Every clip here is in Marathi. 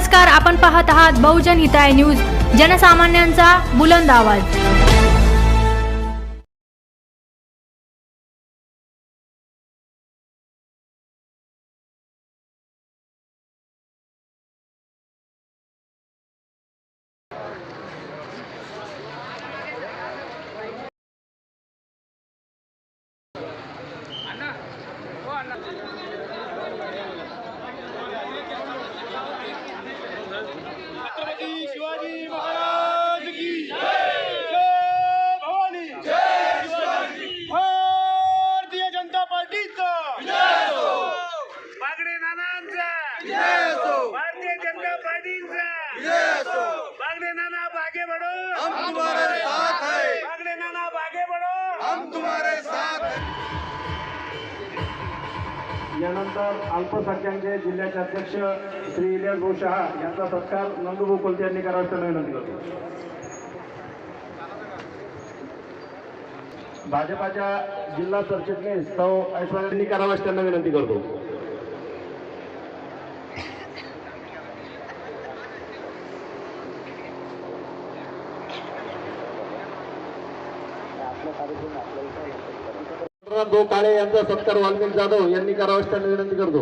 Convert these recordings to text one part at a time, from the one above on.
नमस्कार, आपण पाहत आहात बहुजन हिताय न्यूज, जनसामान्यांचा बुलंद आवाज। छत्रपती शिवाजी महाराज की जय, जय भवानी, जय शिवाजी। भारतीय जनता पार्टीचा जय हो, बागडे नानांचा जय हो, भारतीय जनता पार्टीचा जय हो। बागडे नाना आगे बढ़ो, हम तुम्हारे साथ है। बागडे नाना आगे बढ़ो, हम तुम्हारे साथ है। यानंतर अल्पसंख्याक जिल्ह्याचे अध्यक्ष श्री इलियास भाऊ शहा यांचा सत्कार नंदुभाऊ कोलते यांनी करावा अशी विनंती करतो। भाजपाच्या जिल्हा सरचिटणीस सौ ऐश्वर्या यांनी करावा अशी त्यांना विनंती करतो। दो काळे यांचा सत्कार वाल्मिक जाधव यांनी करावा अशी त्यांना विनंती करतो।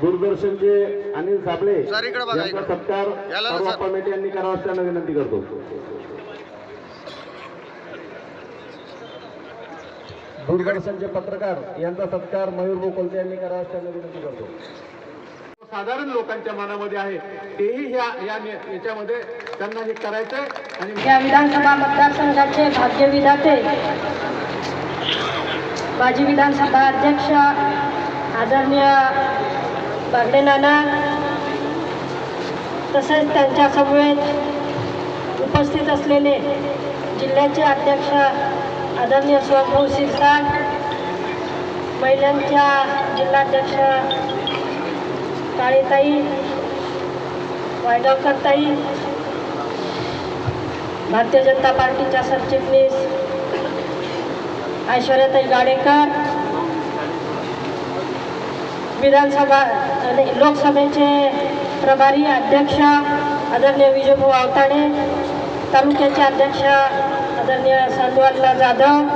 दूरदर्शनचे अनिल साबळे यांचा सत्कार सर्व कमिटी यांनी करावा अशी त्यांना विनंती करतो। दूरदर्शनचे पत्रकार यांचा सत्कार मयूर कोलते यांनी करावा अशी त्यांना विनंती करतो। साधारण लोकांच्या मनामध्ये आहे तेही याच्यामध्ये त्यांना हे करायचंय। आणि या विधानसभा मतदारसंघाचे भाग्य विधाते माजी विधानसभा अध्यक्ष आदरणीय बागडे नाना तसेच त्यांच्या समवेत उपस्थित असलेले जिल्ह्याचे अध्यक्ष आदरणीय सुभाष शिरसाट, महिलांच्या जिल्हाध्यक्ष काळीताई वायगावकरताई, भारतीय जनता पार्टीच्या सरचिटणीस ऐश्वर्याताई गाडेकर, विधानसभा लोकसभेचे प्रभारी अध्यक्ष आदरणीय विजयभाऊ आवताडे, तालुक्याचे अध्यक्ष आदरणीय सांदवालला जाधव,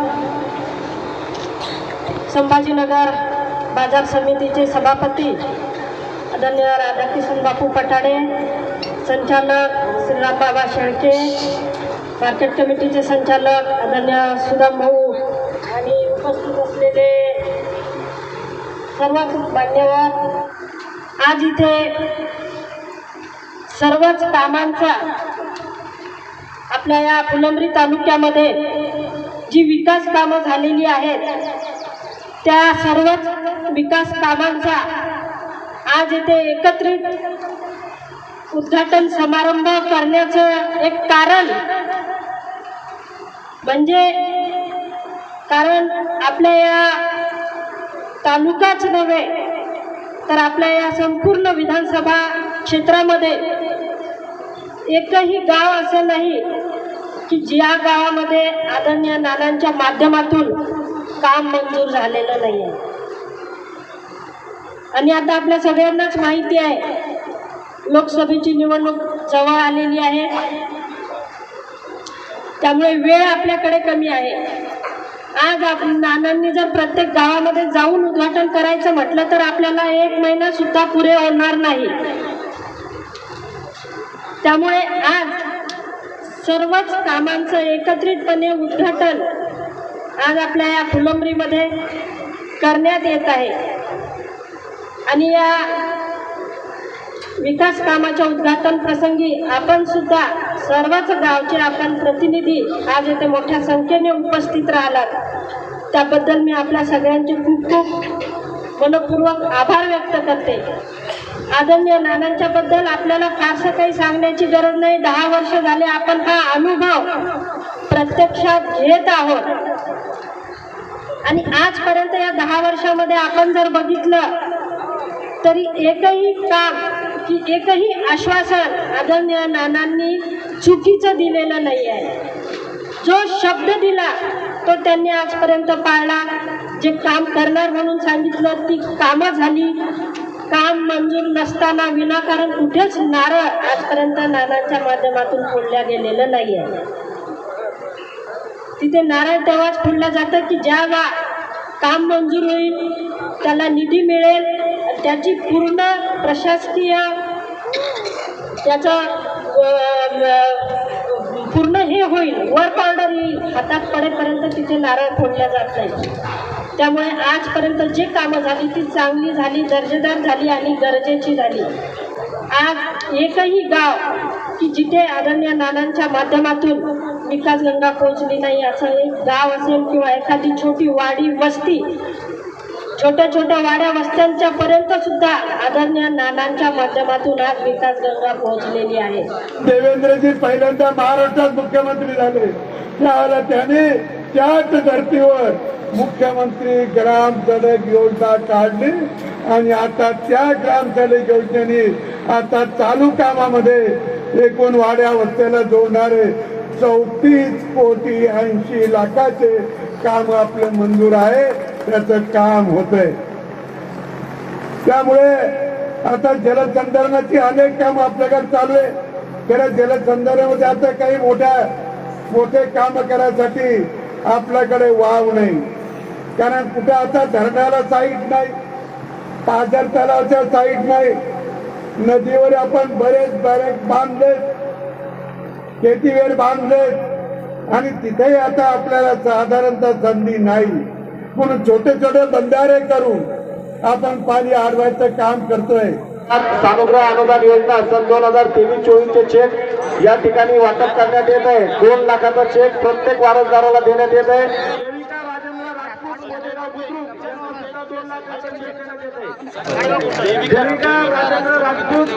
संभाजीनगर बाजार समितीचे सभापती आदरणीय राधाकिशन बापू पटाडे, संचालक श्रीराम बाबा शेळके, मार्केट कमिटीचे संचालक आदरणीय सुदाम भाऊ आणि उपस्थित असलेले सर्व मान्यवर, आज इथे सर्वच कामांचा आपल्या या फुलंब्री तालुक्यामध्ये जी विकास कामं झालेली आहेत त्या सर्वच विकास कामांचा आज इथे एकत्रित उद्घाटन समारंभ करण्याचं एक कारण म्हणजे कारण आपल्या या तालुकाच नव्हे तर आपल्या या संपूर्ण विधानसभा क्षेत्रामध्ये एकही गाव असं नाही की ज्या गावामध्ये आदरणीय नानांच्या माध्यमातून काम मंजूर झालेलं नाही आहे। आणि आता आपल्या सगळ्यांनाच माहिती आहे लोकसभेची निवडणूक जवळ आलेली आहे, त्यामुळे वेळ आपल्याकडे कमी आहे। आज आपण नानांनी जर प्रत्येक गावामध्ये जाऊन उद्घाटन करायचं म्हटलं तर आपल्याला 1 महिना सुद्धा पुरे होणार नाही। त्यामुळे आज सर्वच कामांचं एकत्रितपणे उद्घाटन आज आपल्या या फुलंब्रीमध्ये करण्यात येत आहे। आणि या विकास कामाच्या उद्घाटन प्रसंगी आपण सुद्धा सर्वच गावचे आपण प्रतिनिधी आज येथे मोठ्या संख्येने उपस्थित राहिलात, त्याबद्दल मी आपल्या सगळ्यांचे खूप खूप मनपूर्वक आभार व्यक्त करते। आदरणीय नानांच्या बद्दल आपल्याला फारसं काही सांगण्याची गरज नाही। 10 वर्ष झाले आपण हा अनुभव प्रत्यक्षात घेत आहोत आणि आजपर्यंत या 10 वर्षामध्ये आपण जर बघितलं तरी एकही काम की एकही आश्वासन आदरणीय नानांनी चुकीचं दिलेलं नाही आहे। जो शब्द दिला तो त्यांनी आजपर्यंत पाळला। जे काम करणार म्हणून सांगितलं ती कामं झाली। काम मंजूर नसताना विनाकारण कुठेच नारळ आजपर्यंत नानांच्या माध्यमातून फोडल्या गेलेलं नाही आहे. तिथे नारळ तेव्हाच फोडला जातं की जेव्हा काम मंजूर होईल, त्याला निधी मिळेल, त्याची पूर्ण प्रशासकीय त्याचा पूर्ण हे होईल, वर्क ऑर्डर येईल, हातात पडेपर्यंत तिथे नारळ फोडल्या जात नाही. त्यामुळे आजपर्यंत जे कामं झाली ती चांगली झाली, दर्जेदार झाली आणि गरजेची झाली. आज एकही गाव की जिथे आदरणीय नानांच्या माध्यमातून विकास गंगा पोहोचली नाही असं एक गाव असेल किंवा एखादी छोटी वाडी वस्ती, छोट्या छोट्या वाड्या वस्त्यांच्या पर्यंत सुद्धा आदरणीय नानांच्या माध्यमातून आज विकास गंगा पोहोचलेली आहे. देवेंद्रजी पहिल्यांदा महाराष्ट्रात मुख्यमंत्री झाले त्यावेळेला त्याने त्याच धर्तीवर मुख्यमंत्री ग्राम सडक योजना काढली आणि आता त्या ग्राम सडक योजनेने आता चालू कामामध्ये एकूण वाड्या वस्त्याला जोडणारे 34 कोटी 80 लाखाचे काम आपलं मंजूर आहे. त्याचं काम होतंय. त्यामुळे आता जलसंधारणाची अनेक काम आपल्याकडे चालू आहे. खरं जलसंधारणामध्ये आता काही मोठे काम करायसाठी आपल्याकडे वाव नाही. कारण कुठे आता धरणाला साईट नाही, पाझर तलावाच्या साईट नाही, नदीवर आपण बरेच बांधले, शेतीवेर बांधले आणि तिथेही आता आपल्याला साधारणतः संधी नाही. म्हणून छोटे छोटे बंधारे करून आपण पाणी अडवायचं काम करतोय. सानुग्रह अनुदान योजना सन 2023-24 चे चेक या ठिकाणी वाटप करण्यात येत आहे. 2 लाखाचा चेक प्रत्येक वारसदाराला देण्यात येत आहे. देविका राजेंद्र राजपूत मोठेगाव बुद्रुक यांना 2 लाखाचा चेक देण्यात येत आहे. देविका राजेंद्र राजपूत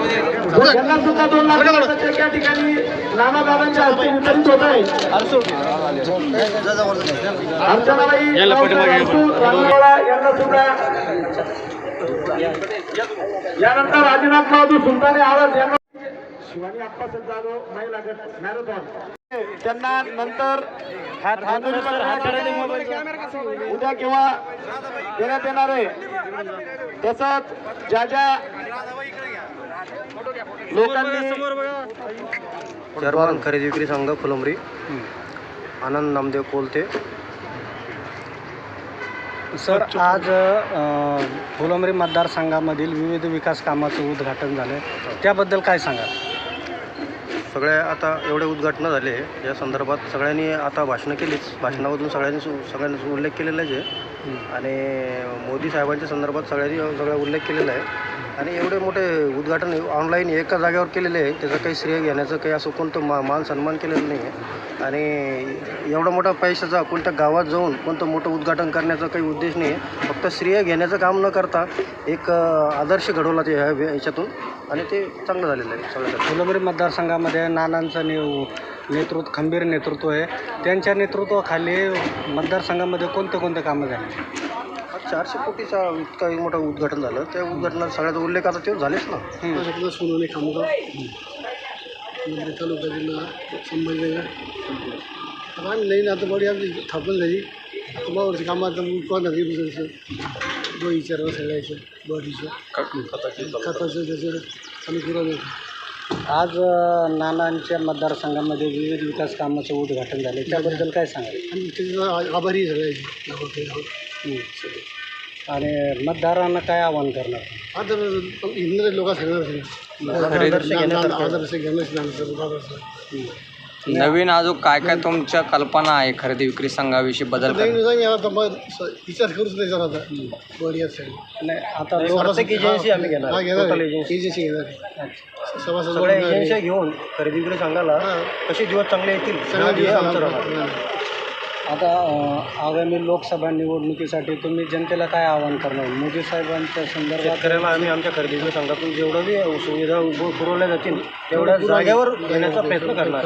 यांना सुद्धा 2 लाखाचा चेक या ठिकाणी नानादादांच्या हस्ते वितरित होत आहे. अर्चनाबाई रानोळा यांना सुद्धा, यानंतर राजनाथ बहादूर सुलताने आवाज यांना, शिवानी अप्पासाहेब जाधव महिला गट मॅरेथॉन त्यांना नंतर उद्या किंवा देण्यात येणार आहे. तसंच ज्या लोकांनी चेअरमन खरेदी विक्री संघ फुलंब्री आनंद नामदेव कोलते. सर, आज फुलंब्री मतदारसंघामधील विविध विकास कामाचं उद्घाटन झालं, त्याबद्दल काय सांगाल? सगळ्या आता एवढे उद्घाटनं झाले या संदर्भात सगळ्यांनी आता भाषणं केलीच. भाषणामधून सगळ्यांनी उल्लेख केलेलाच आहे आणि मोदी साहेबांच्या संदर्भात सगळा उल्लेख केलेला आहे. आणि एवढे मोठे उद्घाटन ऑनलाईन एका जागेवर केलेले आहे, त्याचं काही श्रेय घेण्याचं काही असं कोणतं मान सन्मान केलेलं नाही आहे. आणि एवढा मोठा पैशाचा कोणत्या गावात जाऊन कोणतं मोठं उद्घाटन करण्याचा काही उद्देश नाही आहे. फक्त श्रेय घेण्याचं काम न करता एक आदर्श घडवला ते ह्याच्यातून आणि ते चांगलं झालेलं आहे सगळ्यासाठी. फुलंब्री मतदारसंघामध्ये नानांचं नेतृत्व खंबीर नेतृत्व आहे. त्यांच्या नेतृत्वाखाली मतदारसंघामध्ये कोणते कामं झाले? 400 कोटीचा इतका मोठं उद्घाटन झालं. त्या उद्घाटनात सगळ्याचा उल्लेख आता ते झालेच ना. सोनवणे खामगाव तालुका जिल्हा संभाजीनगर. आता आम्ही नवीन आता बडी आमची स्थापन झाली. आता बावरची कामं आता कोण झाली विचार सगळ्याचं बॉडीचं खताचं त्याचं आम्ही पुरवलं. आज नानांच्या मतदारसंघामध्ये विविध विकास कामाचं उद्घाटन झाले, त्याबद्दल काय सांगाल? आणि त्याचं आभारी सगळ्याचे. आणि मतदारांना काय आवाहन करणार? आता हिंदू लोक नवीन अजून काय काय तुमच्या कल्पना आहे खरेदी विक्री संघाविषयी बदल विचार करूच नाही सर. आता प्रत्येक एजन्सी आम्ही घेणार, एजन्सी घेणार. सगळ्या एजन्सी घेऊन खरेदी विक्री संघाला कसे दिवस चांगले येतील. आता आगामी लोकसभा निवडणुकीसाठी तुम्ही जनतेला काय आवाहन करणार? मोदी साहेबांच्या संदर्भात शेतकऱ्याला आम्ही आमच्या खरेदी विक्री संघातून जेवढं बी सुविधा पुरवल्या जातील तेवढ्या जागेवर घेण्याचा प्रयत्न करणार.